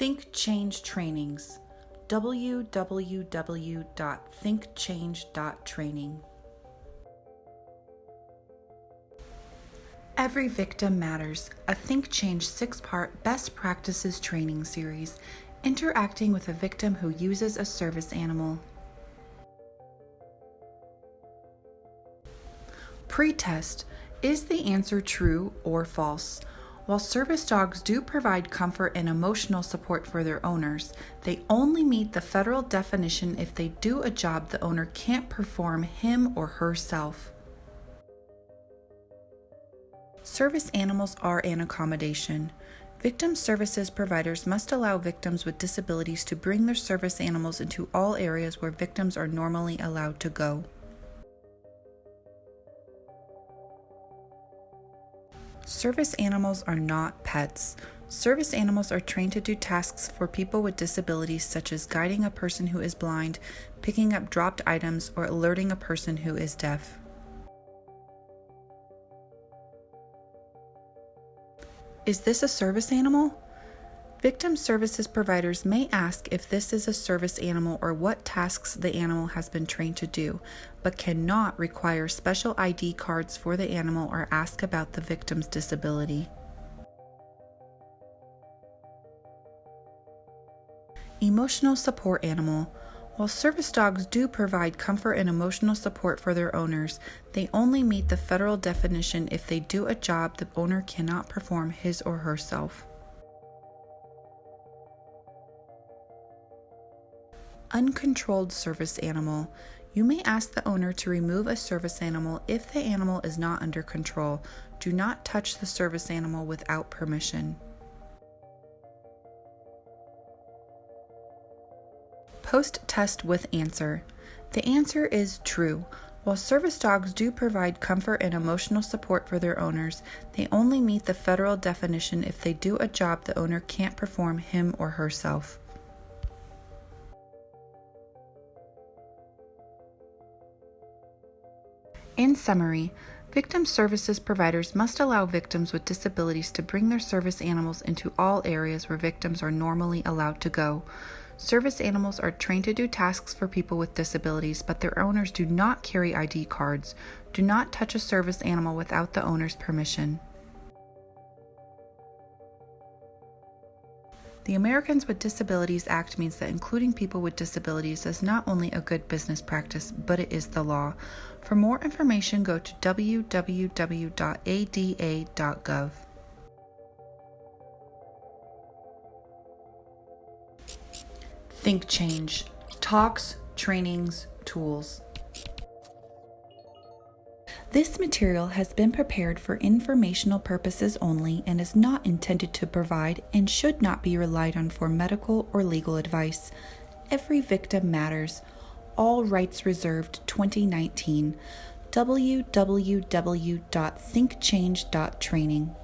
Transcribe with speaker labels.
Speaker 1: THINK+change trainings. www.thinkchange.training. Every Victim Matters, a THINK+change 6-part best practices training series, interacting with a victim who uses a service animal. Pre-test. Is the answer true or false? While service dogs do provide comfort and emotional support for their owners, they only meet the federal definition if they do a job the owner can't perform him or herself. Service animals are an accommodation. Victim services providers must allow victims with disabilities to bring their service animals into all areas where victims are normally allowed to go. Service animals are not pets. Service animals are trained to do tasks for people with disabilities such as guiding a person who is blind, picking up dropped items, or alerting a person who is deaf. Is this a service animal? Victim services providers may ask if this is a service animal or what tasks the animal has been trained to do, but cannot require special ID cards for the animal or ask about the victim's disability. Emotional support animal. While service dogs do provide comfort and emotional support for their owners, they only meet the federal definition if they do a job the owner cannot perform his or herself. Uncontrolled service animal. You may ask the owner to remove a service animal if the animal is not under control. Do not touch the service animal without permission. Post-test with answer. The answer is true. While service dogs do provide comfort and emotional support for their owners, they only meet the federal definition if they do a job the owner can't perform him or herself. In summary, victim services providers must allow victims with disabilities to bring their service animals into all areas where victims are normally allowed to go. Service animals are trained to do tasks for people with disabilities, but their owners do not carry ID cards. Do not touch a service animal without the owner's permission. The Americans with Disabilities Act means that including people with disabilities is not only a good business practice, but it is the law. For more information, go to www.ada.gov. THINK+change. Talks, trainings, tools. This material has been prepared for informational purposes only and is not intended to provide and should not be relied on for medical or legal advice. Every Victim Matters. All rights reserved 2019. www.thinkchange.training.